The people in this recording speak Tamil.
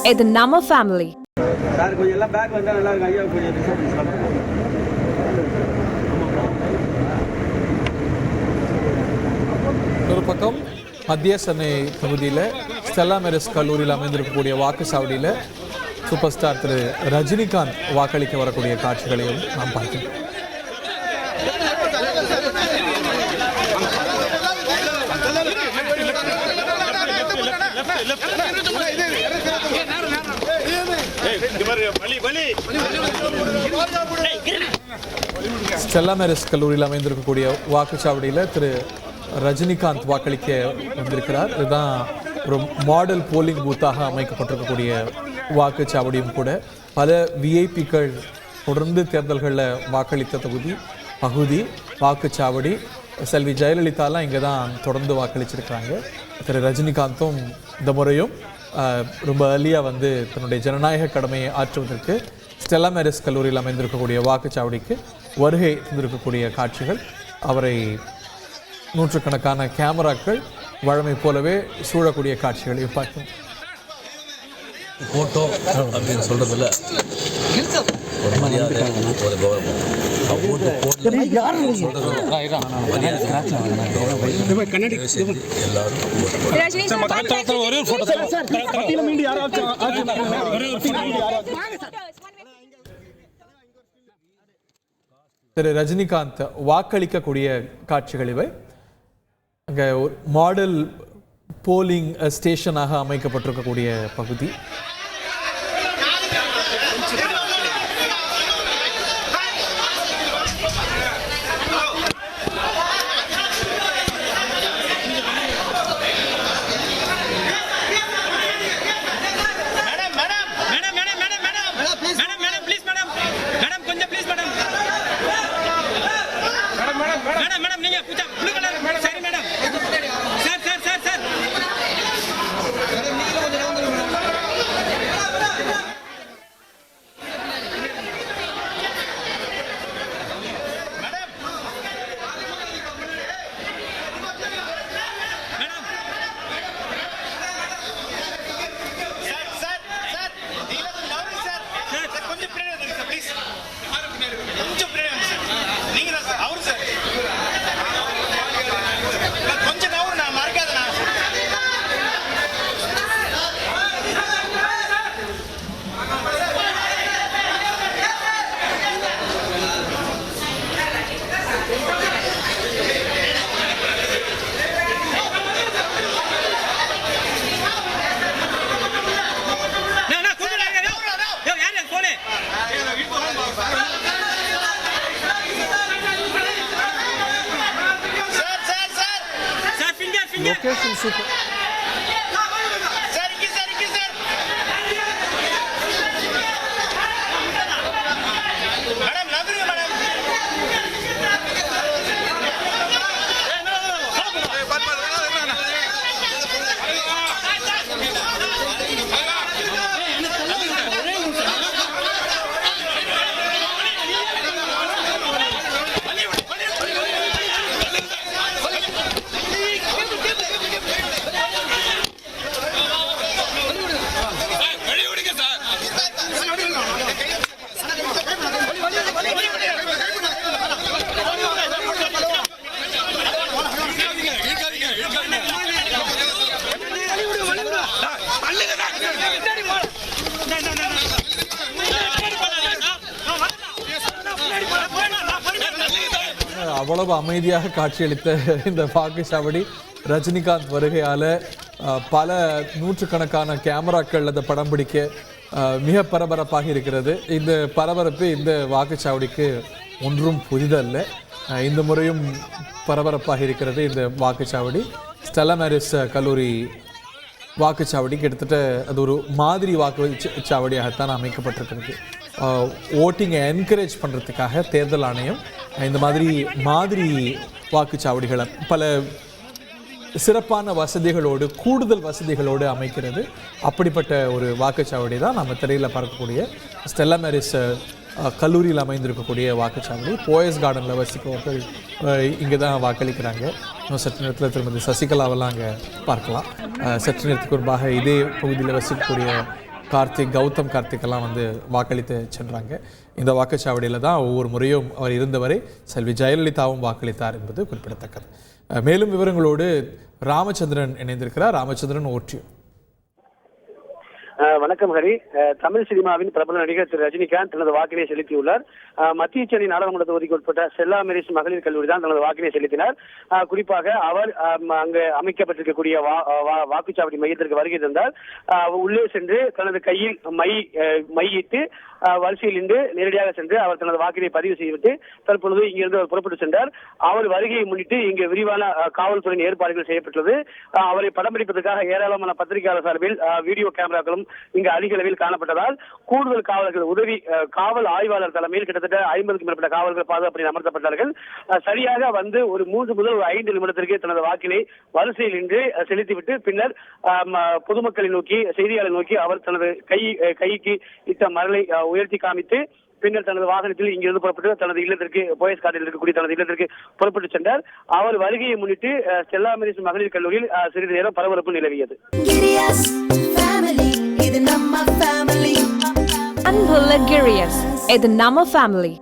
இது நம்ம ஃபேமிலி. சார் கொஞ்சம் எல்லாம் பேக் வந்தால் நல்லா இருக்கும். ஐயா கொஞ்சம் ஒரு பக்கம் மத்திய சென்னை தொகுதியில் ஸ்டெல்லா மேரிஸ் கல்லூரியில் அமைந்திருக்கக்கூடிய வாக்குச்சாவடியில் சூப்பர் ஸ்டார் திரு ரஜினிகாந்த் வாக்களிக்க வரக்கூடிய காட்சிகளையும் நாம் பார்க்கிறோம். ஸ்டெல்லா மேரிஸ் கல்லூரியில் அமைந்திருக்கக்கூடிய வாக்குச்சாவடியில் திரு ரஜினிகாந்த் வாக்களிக்க வந்திருக்கிறார். இதுதான் ஒரு மாடல் போலிங் பூத்தாக அமைக்கப்பட்டிருக்கக்கூடிய வாக்குச்சாவடியும் கூட. பல விஐபிக்கள் தொடர்ந்து தேர்தல்களில் வாக்களித்த பகுதி வாக்குச்சாவடி. செல்வி ஜெயலலிதாலாம் இங்கே தான் தொடர்ந்து வாக்களிச்சிருக்கிறாங்க. திரு ரஜினிகாந்தும் இந்த முறையும் ரொம்ப ஏர்லியாக வந்து தன்னுடைய ஜனநாயக கடமையை ஆற்றுவதற்கு ஸ்டெல்லா மேரிஸ் கல்லூரியில் அமைந்திருக்கக்கூடிய வாக்குச்சாவடிக்கு வருகை தந்திருக்கக்கூடிய காட்சிகள். அவரை நூற்றுக்கணக்கான கேமராக்கள் வழமை போலவே சூழக்கூடிய காட்சிகளையும் பார்க்கும். ஃபோட்டோ அப்படின்னு சொல்கிறதில்ல ஒரு மரியாதை, ஒரு கௌரவம். திரு ரஜினிகாந்த் வாக்களிக்கக்கூடிய காட்சிகள் இவை. அங்கே ஒரு மாடல் போலிங் ஸ்டேஷனாக அமைக்கப்பட்டிருக்கக்கூடிய பகுதி. Location super. அவ்வளவு அமைதியாக காட்சியளித்த இந்த வாக்குச்சாவடி ரஜினிகாந்த் வருகையால் பல நூற்றுக்கணக்கான கேமராக்கள் அந்த படம் பிடிக்க மிக பரபரப்பாக இருக்கிறது. இந்த பரபரப்பு இந்த வாக்குச்சாவடிக்கு ஒன்றும் புதிதல்ல. இந்த முறையும் பரபரப்பாக இருக்கிறது இந்த வாக்குச்சாவடி. ஸ்டெல்லா மேரிஸ் கல்லூரி வாக்குச்சாவடி கிட்டத்தட்ட அது ஒரு மாதிரி வாக்குச்சாவடியாகத்தான் அமைக்கப்பட்டிருக்கிறது. ஓட்டிங்கை என்கரேஜ் பண்ணுறதுக்காக தேர்தல் ஆணையம் இந்த மாதிரி வாக்குச்சாவடிகளை பல சிறப்பான வசதிகளோடு கூடுதல் வசதிகளோடு அமைக்கிறது. அப்படிப்பட்ட ஒரு வாக்குச்சாவடி தான் நம்ம திரையில் பார்க்கக்கூடிய ஸ்டெல்லா மேரிஸ் கல்லூரியில் அமைந்திருக்கக்கூடிய வாக்குச்சாவடி. போயஸ் கார்டனில் வசிப்பவர்கள் இங்கே தான் வாக்களிக்கிறாங்க. இன்னும் சற்று நேரத்தில் திருமதி சசிகலாவெல்லாம் அங்கே பார்க்கலாம். சற்று நேரத்துக்கு முன்பாக இதே பகுதியில் வசிக்கக்கூடிய கார்த்திக், கௌதம் கார்த்திக் எல்லாம் வந்து வாக்களித்து சென்றாங்க. இந்த வாக்குச்சாவடியில் தான் ஒவ்வொரு முறையும் அவர் இருந்தவரை செல்வி ஜெயலலிதாவும் வாக்களித்தார் என்பது குறிப்பிடத்தக்கது. மேலும் விவரங்களோடு ராமச்சந்திரன் இணைந்திருக்கிறார். ராமச்சந்திரன், ஓட்டியும். வணக்கம் ஹரி. தமிழ் சினிமாவின் பிரபல நடிகர் திரு ரஜினிகாந்த் தனது வாக்கினை செலுத்தியுள்ளார். மத்திய சென்னை நாடாளுமன்ற தொகுதிக்கு உட்பட்ட செல்லா மேரிஸ் மகளிர் கல்லூரி தான் தனது வாக்கினை செலுத்தினார். குறிப்பாக அவர் அங்கு அமைக்கப்பட்டிருக்கக்கூடிய வாக்குச்சாவடி மையத்திற்கு வருகை தந்தார். உள்ளே சென்று தனது கையில் மையிட்டு வரிசையில் நின்று நேரடியாக சென்று அவர் தனது வாக்கினை பதிவு செய்துவிட்டு தற்பொழுது இங்கிருந்து அவர் புறப்பட்டு சென்றார். அவர் வருகையை முன்னிட்டு இங்கு விரிவான காவல்துறையின் ஏற்பாடுகள் செய்யப்பட்டுள்ளது. அவரை படம் பிடிப்பதற்காக ஏராளமான பத்திரிகையாளர் சார்பில் வீடியோ கேமராக்களும் இங்கு அதிக அளவில் காணப்பட்டதால் கூடுதல் காவலர்கள், உதவி காவல் ஆய்வாளர் தலைமையில் கிட்டத்தட்ட 50க்கும் மேற்பட்ட காவலர்கள் பாதுகாப்பில் அமர்த்தப்பட்டார்கள். சரியாக வந்து ஒரு 3 முதல் 5 நிமிடத்திற்கு தனது வாக்கினை வரிசையில் நின்று செலுத்திவிட்டு பின்னர் பொதுமக்களை நோக்கி, செய்தியாளரை நோக்கி அவர் தனது கைக்கு இட்ட மரலை உயர்த்தி காமித்து பின்னர் தனது வாகனத்தில் இங்கிருந்து புறப்பட்டு தனது இல்லத்திற்கு, போயஸ் கார்டில் இருக்கக்கூடிய தனது இல்லத்திற்கு புறப்பட்டு சென்றார். அவர் வருகையை முன்னிட்டு ஸ்டெல்லா மேரிஸ் மகளிர் கல்லூரியில் சிறிது நேரம் பரபரப்பு நிலவியது. அன்புள்ள கிரியஸ், இது நம்ம ஃபேமிலி.